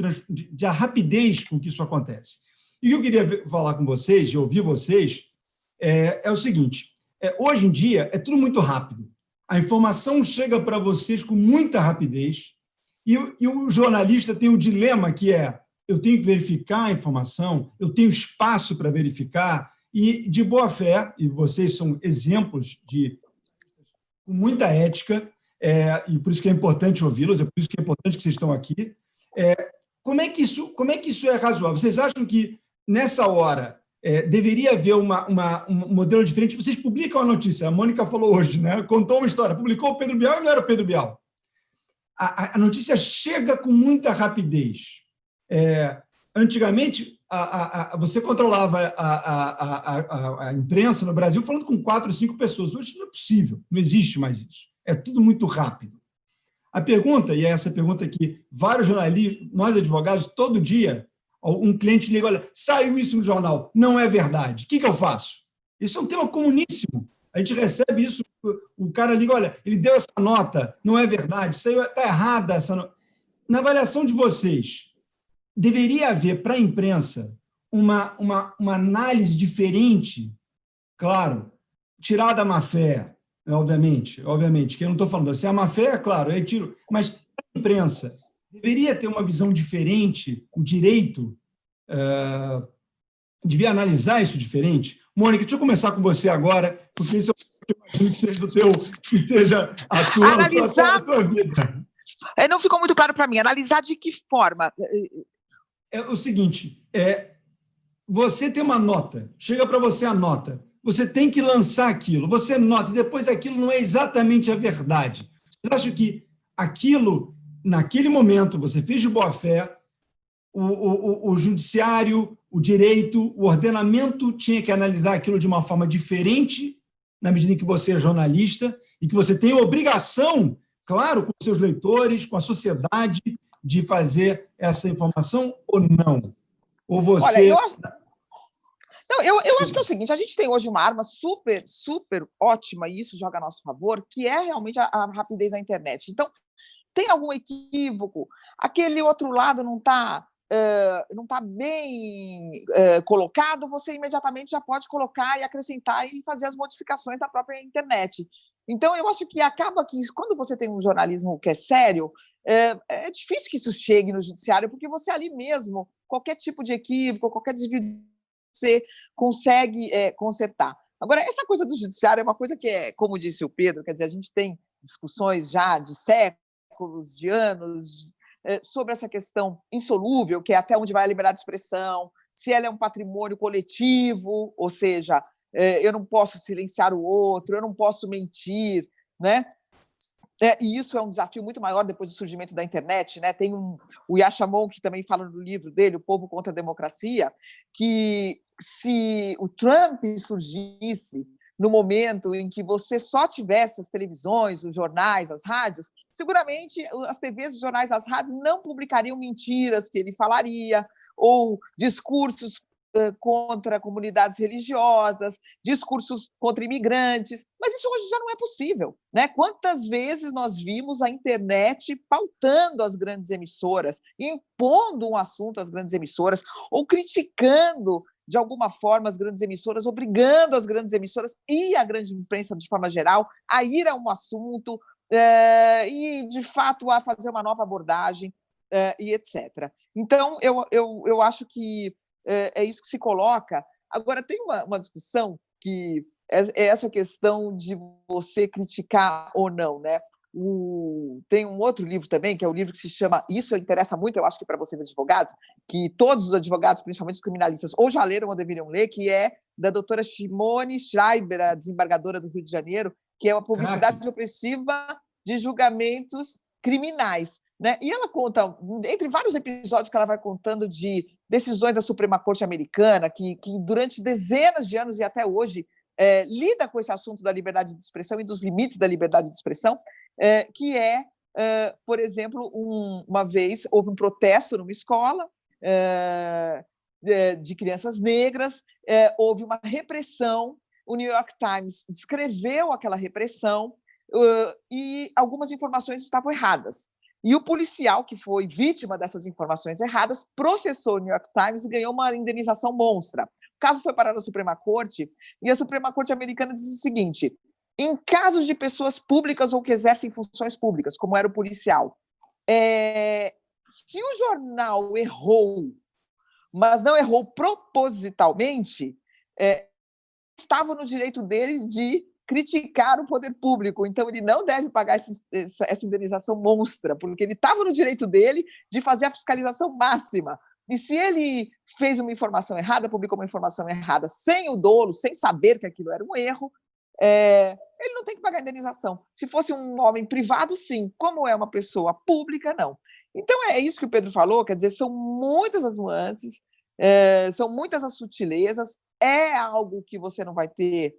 da rapidez com que isso acontece. E o que eu queria falar com vocês, e ouvir vocês, é o seguinte: hoje em dia é tudo muito rápido. A informação chega para vocês com muita rapidez e o jornalista tem um dilema que eu tenho que verificar a informação, eu tenho espaço para verificar e, de boa fé, e vocês são exemplos com muita ética, e por isso que é importante ouvi-los, é por isso que é importante que vocês estão aqui. Como é que isso é razoável? Vocês acham que, nessa hora, deveria haver um modelo diferente? Vocês publicam a notícia, a Mônica falou hoje, né? Contou uma história, publicou o Pedro Bial e não era o Pedro Bial. A notícia chega com muita rapidez. Antigamente, você controlava a imprensa no Brasil falando com 4 ou 5 pessoas. Hoje não é possível, não existe mais isso. É tudo muito rápido. A pergunta, e é essa pergunta que vários jornalistas, nós advogados, todo dia, um cliente liga: olha, saiu isso no jornal, não é verdade, o que eu faço? Isso é um tema comuníssimo. A gente recebe isso, o cara liga: olha, ele deu essa nota, não é verdade, está errada essa nota. Na avaliação de vocês, deveria haver para a imprensa uma análise diferente, claro, tirada da má-fé, obviamente, que eu não estou falando assim, a má-fé, é claro, eu tiro, mas a imprensa deveria ter uma visão diferente, o direito devia analisar isso diferente. Mônica, deixa eu começar com você agora, porque isso eu imagino que seja a tua vida. Não ficou muito claro para mim. Analisar de que forma? É o seguinte, você tem uma nota, chega para você a nota, você tem que lançar aquilo, você nota, e depois aquilo não é exatamente a verdade. Vocês acham que aquilo, naquele momento, você fez de boa fé, o judiciário, o direito, o ordenamento tinha que analisar aquilo de uma forma diferente, na medida em que você é jornalista, e que você tem a obrigação, claro, com seus leitores, com a sociedade, de fazer essa informação ou não? Ou você... Olha, eu acho que é o seguinte: a gente tem hoje uma arma super, super ótima, e isso joga a nosso favor, que é realmente a rapidez da internet. Então, tem algum equívoco? Aquele outro lado não está não está bem colocado, você imediatamente já pode colocar e acrescentar e fazer as modificações da própria internet. Então, eu acho que acaba que, quando você tem um jornalismo que é sério, é difícil que isso chegue no judiciário, porque você ali mesmo, qualquer tipo de equívoco, qualquer desvio, você consegue consertar. Agora, essa coisa do judiciário é uma coisa que é, como disse o Pedro, quer dizer, a gente tem discussões já de séculos, de anos, sobre essa questão insolúvel, que é até onde vai a liberdade de expressão, se ela é um patrimônio coletivo, ou seja, eu não posso silenciar o outro, eu não posso mentir, né? E isso é um desafio muito maior depois do surgimento da internet, né? Tem o Yasha Mounk, que também fala no livro dele, O Povo contra a Democracia, que se o Trump surgisse no momento em que você só tivesse as televisões, os jornais, as rádios, seguramente as TVs, os jornais, as rádios não publicariam mentiras que ele falaria, ou discursos contra comunidades religiosas, discursos contra imigrantes, mas isso hoje já não é possível, né? Quantas vezes nós vimos a internet pautando as grandes emissoras, impondo um assunto às grandes emissoras, ou criticando de alguma forma as grandes emissoras, obrigando as grandes emissoras e a grande imprensa de forma geral a ir a um assunto e, de fato, a fazer uma nova abordagem e etc. Então, eu acho que é isso que se coloca. Agora, tem uma discussão que é essa questão de você criticar ou não, né? Tem um outro livro também, que é o livro que se chama Isso Interessa Muito, eu acho que para vocês advogados, que todos os advogados, principalmente os criminalistas, ou já leram ou deveriam ler, que é da doutora Simone Schreiber, a desembargadora do Rio de Janeiro, que é a publicidade opressiva de julgamentos criminais. Né? E ela conta, entre vários episódios que ela vai contando de decisões da Suprema Corte americana, que durante dezenas de anos e até hoje lida com esse assunto da liberdade de expressão e dos limites da liberdade de expressão, que por exemplo, uma vez houve um protesto numa escola de crianças negras, houve uma repressão, o New York Times descreveu aquela repressão e algumas informações estavam erradas. E o policial, que foi vítima dessas informações erradas, processou o New York Times e ganhou uma indenização monstra. O caso foi parar na Suprema Corte, e a Suprema Corte americana diz o seguinte: em casos de pessoas públicas ou que exercem funções públicas, como era o policial, se o jornal errou, mas não errou propositalmente, estava no direito dele de criticar o poder público, então ele não deve pagar essa indenização monstra, porque ele estava no direito dele de fazer a fiscalização máxima. E se ele fez uma informação errada, publicou uma informação errada sem o dolo, sem saber que aquilo era um erro, ele não tem que pagar indenização. Se fosse um homem privado, sim. Como é uma pessoa pública, não. Então, é isso que o Pedro falou, quer dizer, são muitas as nuances, são muitas as sutilezas, é algo que você não vai ter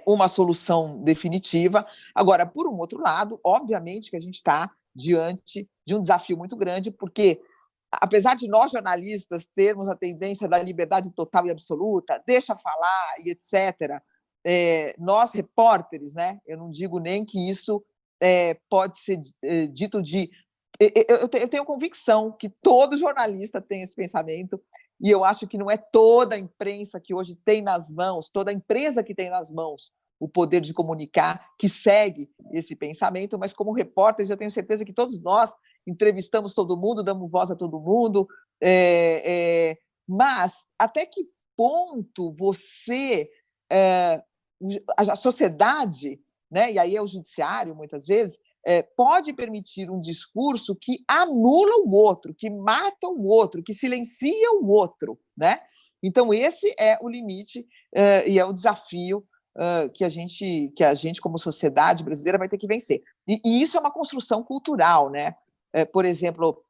uma solução definitiva. Agora, por um outro lado, obviamente que a gente está diante de um desafio muito grande, porque, apesar de nós, jornalistas, termos a tendência da liberdade total e absoluta, deixa falar e etc., nós, repórteres, né, eu não digo nem que isso pode ser dito de... Eu tenho convicção que todo jornalista tem esse pensamento, e eu acho que não é toda a imprensa que hoje tem nas mãos, toda a empresa que tem nas mãos o poder de comunicar, que segue esse pensamento, mas como repórteres eu tenho certeza que todos nós entrevistamos todo mundo, damos voz a todo mundo, mas até que ponto você, a sociedade, né, e aí é o judiciário muitas vezes, pode permitir um discurso que anula o outro, que mata o outro, que silencia o outro, né? Então, esse é o limite e é o desafio que a gente, como sociedade brasileira, vai ter que vencer. E isso é uma construção cultural, né? Por exemplo,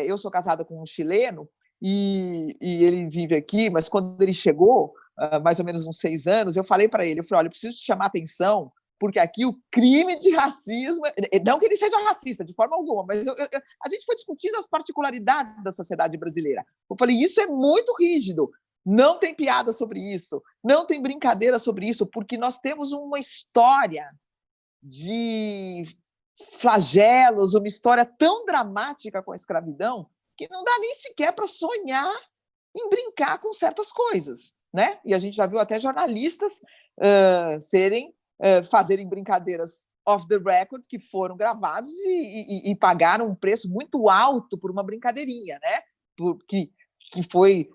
eu sou casada com um chileno e ele vive aqui, mas quando ele chegou, mais ou menos uns 6 anos, eu falei para ele, olha, eu preciso te chamar a atenção, porque aqui o crime de racismo, não que ele seja racista, de forma alguma, mas a gente foi discutindo as particularidades da sociedade brasileira. Eu falei, isso é muito rígido, não tem piada sobre isso, não tem brincadeira sobre isso, porque nós temos uma história de flagelos, uma história tão dramática com a escravidão, que não dá nem sequer para sonhar em brincar com certas coisas, né? E a gente já viu até jornalistas fazerem brincadeiras off the record que foram gravados e pagaram um preço muito alto por uma brincadeirinha, né? Que foi...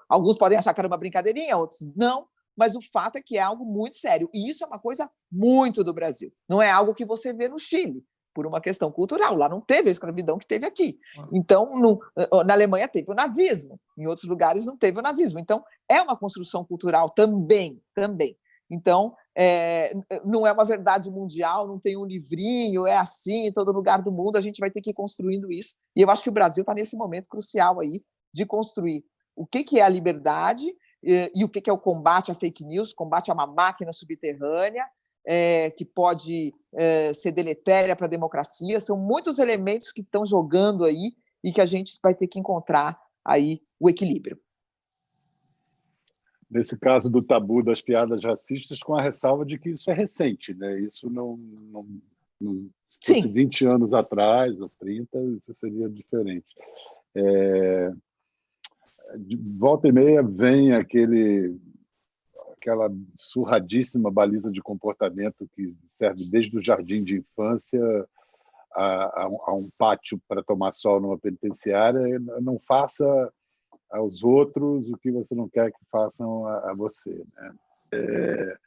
Alguns podem achar que era uma brincadeirinha, outros não, mas o fato é que é algo muito sério. E isso é uma coisa muito do Brasil. Não é algo que você vê no Chile, por uma questão cultural. Lá não teve a escravidão que teve aqui. Então, na Alemanha teve o nazismo, em outros lugares não teve o nazismo. Então, é uma construção cultural também. Então, não é uma verdade mundial, não tem um livrinho, é assim em todo lugar do mundo, a gente vai ter que ir construindo isso. E eu acho que o Brasil está nesse momento crucial aí de construir o que é a liberdade e o que é o combate à fake news, combate a uma máquina subterrânea, que pode ser deletéria para a democracia. São muitos elementos que estão jogando aí e que a gente vai ter que encontrar aí o equilíbrio. Nesse caso do tabu das piadas racistas, com a ressalva de que isso é recente, né? Isso não se fosse 20 anos atrás, ou 30, isso seria diferente. De volta e meia vem aquela surradíssima baliza de comportamento que serve desde o jardim de infância a um pátio para tomar sol numa penitenciária. Não faça aos outros o que você não quer que façam a você, né?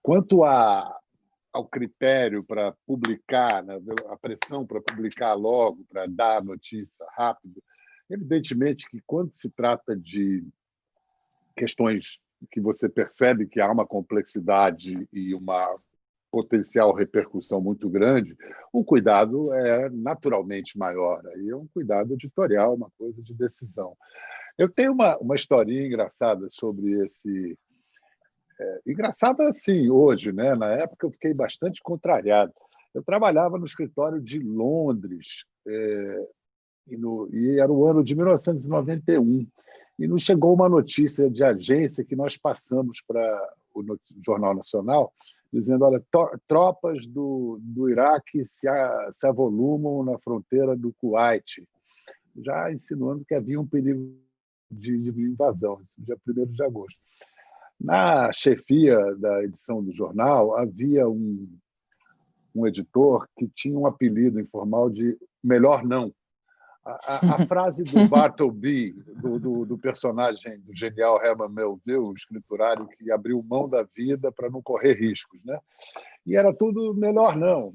Quanto ao critério para publicar, né, a pressão para publicar logo, para dar a notícia rápido, evidentemente que quando se trata de questões que você percebe que há uma complexidade e uma potencial repercussão muito grande, o cuidado é naturalmente maior. Aí é um cuidado editorial, uma coisa de decisão. Eu tenho uma historinha engraçada sobre esse... engraçada assim, hoje, né? Na época eu fiquei bastante contrariado. Eu trabalhava no escritório de Londres, e era o ano de 1991, e nos chegou uma notícia de agência que nós passamos para o Jornal Nacional, dizendo: olha, tropas do Iraque se avolumam na fronteira do Kuwait, já insinuando que havia um perigo de invasão, dia 1º de agosto. Na chefia da edição do jornal, havia um editor que tinha um apelido informal de Melhor Não. A frase do Bartleby, do personagem do genial Herman Melville, o escriturário que abriu mão da vida para não correr riscos, né? E era tudo melhor não.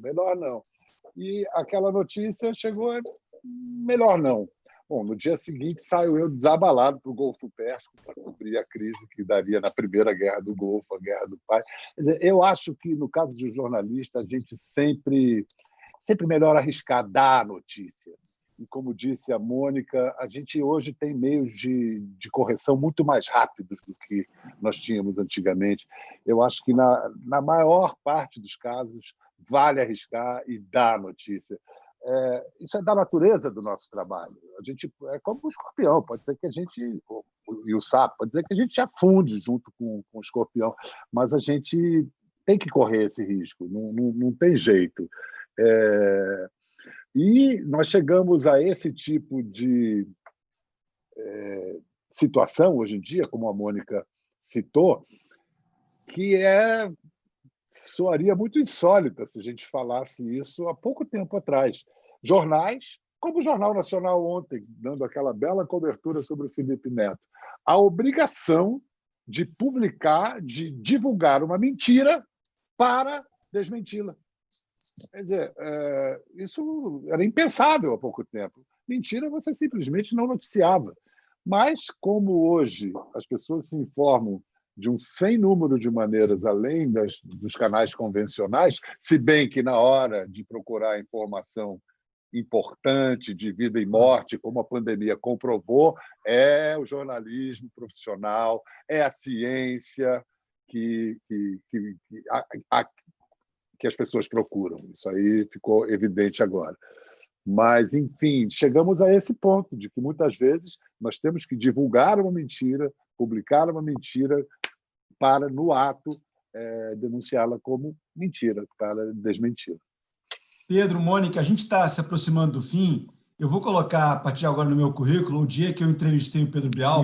E aquela notícia chegou, melhor não. Bom, no dia seguinte saio eu desabalado para o Golfo Pérsico para cobrir a crise que daria na Primeira Guerra do Golfo, a Guerra do Pai. Quer dizer, eu acho que, no caso de jornalista, a gente sempre melhor arriscar dar a notícia. E, como disse a Mônica, a gente hoje tem meios de correção muito mais rápidos do que nós tínhamos antigamente. Eu acho que, na maior parte dos casos, vale arriscar e dar a notícia. Isso é da natureza do nosso trabalho. A gente é como o escorpião, pode ser que a gente, e o sapo, pode ser que a gente afunde junto com o escorpião, mas a gente tem que correr esse risco, não tem jeito. E nós chegamos a esse tipo de situação, hoje em dia, como a Mônica citou, que soaria muito insólita se a gente falasse isso há pouco tempo atrás. Jornais, como o Jornal Nacional ontem, dando aquela bela cobertura sobre o Felipe Neto, a obrigação de publicar, de divulgar uma mentira para desmenti-la. Quer dizer, isso era impensável há pouco tempo. Mentira você simplesmente não noticiava. Mas, como hoje as pessoas se informam de um sem número de maneiras além dos canais convencionais, se bem que na hora de procurar informação importante de vida e morte, como a pandemia comprovou, é o jornalismo profissional, é a ciência que as pessoas procuram. Isso aí ficou evidente agora. Mas, enfim, chegamos a esse ponto de que, muitas vezes, nós temos que divulgar uma mentira, publicar uma mentira para, no ato, denunciá-la como mentira, para desmenti-la. Pedro, Mônica, a gente está se aproximando do fim eu vou colocar, a partir de agora, no meu currículo, o dia que eu entrevistei o Pedro Bial,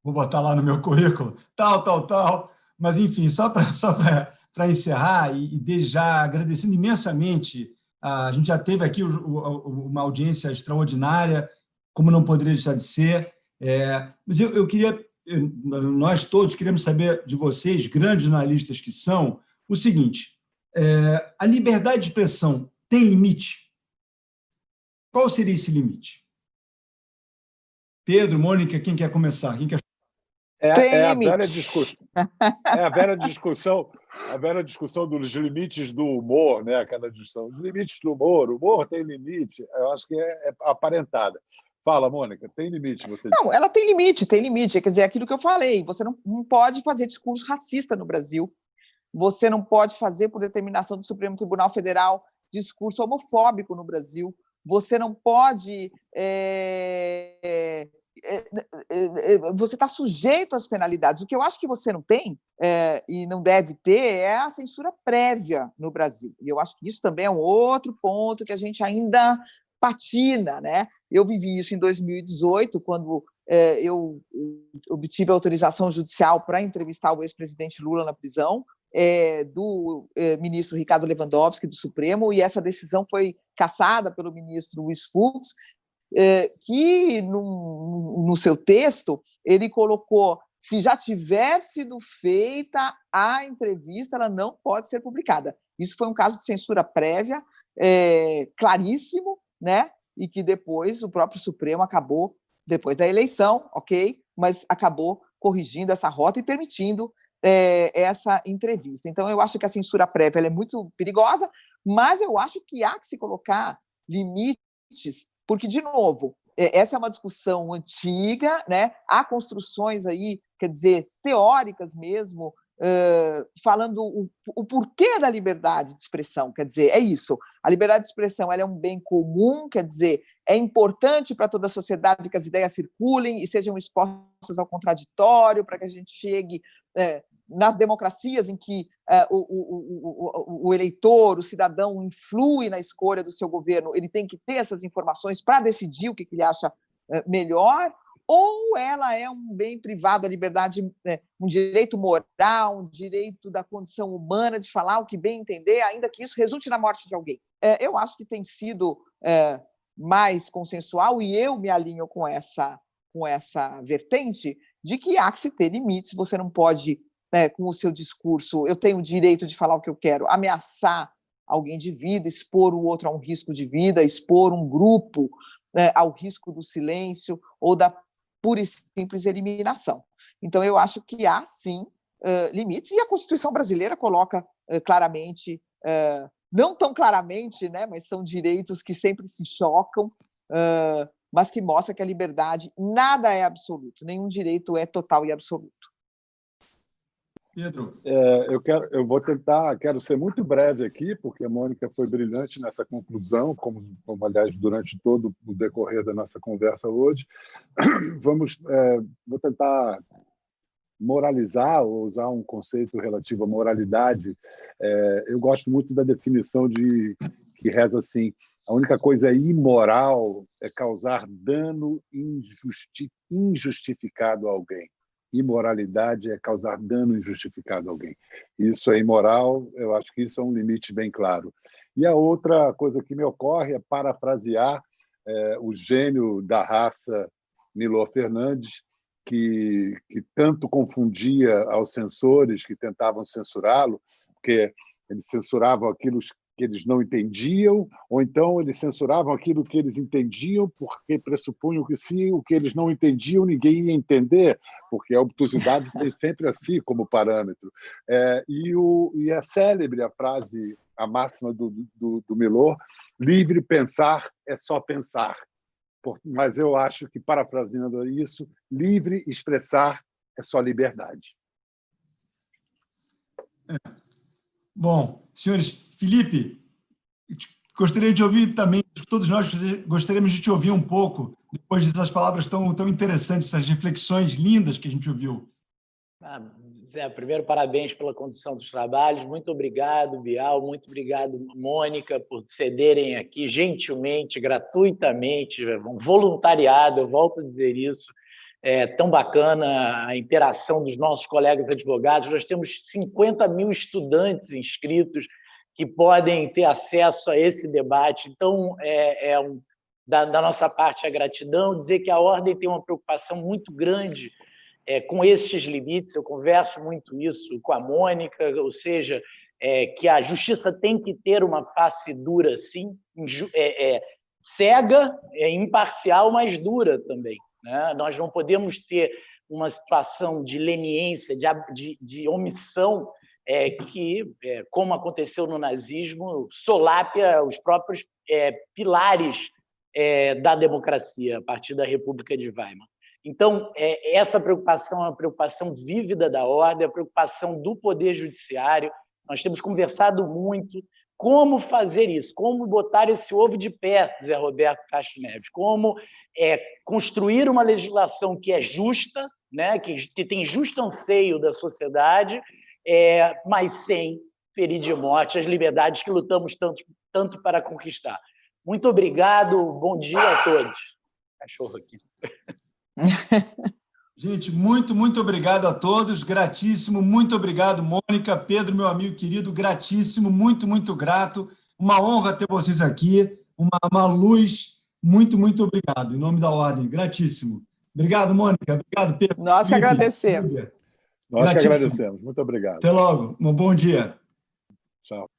vou botar lá no meu currículo, tal. Mas, enfim, só para encerrar, e desde já agradecendo imensamente, a gente já teve aqui uma audiência extraordinária, como não poderia deixar de ser, mas eu queria, nós todos queremos saber de vocês, grandes jornalistas que são, o seguinte, a liberdade de expressão tem limite? Qual seria esse limite? Pedro, Mônica, quem quer começar? Quem quer... É a velha discussão. É a velha discussão dos limites do humor, né? Aquela discussão. Os limites do humor. O humor tem limite. Eu acho que é aparentada. Fala, Mônica, tem limite? Não, ela tem limite. Quer dizer, aquilo que eu falei, você não pode fazer discurso racista no Brasil. Você não pode fazer, por determinação do Supremo Tribunal Federal, discurso homofóbico no Brasil. Você não pode... você está sujeito às penalidades. O que eu acho que você não tem e não deve ter é a censura prévia no Brasil. E eu acho que isso também é um outro ponto que a gente ainda patina, né? Eu vivi isso em 2018, quando eu obtive a autorização judicial para entrevistar o ex-presidente Lula na prisão, do ministro Ricardo Lewandowski, do Supremo, e essa decisão foi cassada pelo ministro Luiz Fux, que, no seu texto, ele colocou: se já tiver sido feita a entrevista, ela não pode ser publicada. Isso foi um caso de censura prévia, claríssimo, né? E que depois o próprio Supremo acabou, depois da eleição, ok, mas acabou corrigindo essa rota e permitindo essa entrevista. Então, eu acho que a censura prévia ela é muito perigosa, mas eu acho que há que se colocar limites, porque, de novo, essa é uma discussão antiga, né? Há construções aí, quer dizer, teóricas mesmo, falando o porquê da liberdade de expressão. Quer dizer, é isso, a liberdade de expressão ela é um bem comum, quer dizer, é importante para toda a sociedade que as ideias circulem e sejam expostas ao contraditório, para que a gente chegue nas democracias em que o eleitor, o cidadão, influi na escolha do seu governo, ele tem que ter essas informações para decidir o que ele acha melhor, ou ela é um bem privado, a liberdade, um direito moral, um direito da condição humana de falar o que bem entender, ainda que isso resulte na morte de alguém. Eu acho que tem sido mais consensual, e eu me alinho com essa vertente, de que há que se ter limites, você não pode, com o seu discurso, eu tenho o direito de falar o que eu quero, ameaçar alguém de vida, expor o outro a um risco de vida, expor um grupo ao risco do silêncio ou da pura e simples eliminação. Então, eu acho que há, sim, limites, e a Constituição brasileira coloca claramente, não tão claramente, né, mas são direitos que sempre se chocam, mas que mostra que a liberdade, nada é absoluto, nenhum direito é total e absoluto. Pedro? Quero ser muito breve aqui, porque a Mônica foi brilhante nessa conclusão, como aliás, durante todo o decorrer da nossa conversa hoje. Vou tentar moralizar, ou usar um conceito relativo à moralidade. Eu gosto muito da definição que reza assim: a única coisa imoral é causar dano injustificado a alguém. Imoralidade é causar dano injustificado a alguém. Isso é imoral, eu acho que isso é um limite bem claro. E a outra coisa que me ocorre é parafrasear o gênio da raça, Milor Fernandes, que tanto confundia aos censores que tentavam censurá-lo, porque eles censuravam aquilo que eles não entendiam, ou então eles censuravam aquilo que eles entendiam, porque pressupunham que se o que eles não entendiam, ninguém ia entender, porque a obtusidade tem sempre a si como parâmetro. E é célebre a frase, a máxima do Milor: livre pensar é só pensar. Mas eu acho que, parafraseando isso, livre expressar é só liberdade. Bom, senhores, Felipe, gostaria de ouvir também, todos nós gostaríamos de te ouvir um pouco, depois dessas palavras tão interessantes, essas reflexões lindas que a gente ouviu. Zé, primeiro, parabéns pela condução dos trabalhos. Muito obrigado, Bial. Muito obrigado, Mônica, por cederem aqui gentilmente, gratuitamente, um voluntariado, eu volto a dizer isso. É tão bacana a interação dos nossos colegas advogados. Nós temos 50 mil estudantes inscritos que podem ter acesso a esse debate. Então, da nossa parte, a gratidão, dizer que a Ordem tem uma preocupação muito grande com estes limites. Eu converso muito isso com a Mônica, ou seja, que a justiça tem que ter uma face dura, sim, cega, imparcial, mas dura também, né? Nós não podemos ter uma situação de leniência, de omissão, que, como aconteceu no nazismo, solapia os próprios pilares da democracia a partir da República de Weimar. Então, essa preocupação é uma preocupação vívida da Ordem, a preocupação do Poder Judiciário. Nós temos conversado muito como fazer isso, como botar esse ovo de pé, Zé Roberto Castro Neves, como construir uma legislação que é justa, né, que tem justo anseio da sociedade, mas sem ferir de morte as liberdades que lutamos tanto para conquistar. Muito obrigado, bom dia a todos. Cachorro aqui. Gente, muito obrigado a todos, gratíssimo, muito obrigado, Mônica, Pedro, meu amigo querido, gratíssimo, muito grato, uma honra ter vocês aqui, uma luz, muito obrigado, em nome da Ordem, gratíssimo. Obrigado, Mônica, obrigado, Pedro. Nós que agradecemos. Nós que agradecemos, muito obrigado. Até logo, um bom dia. Tchau.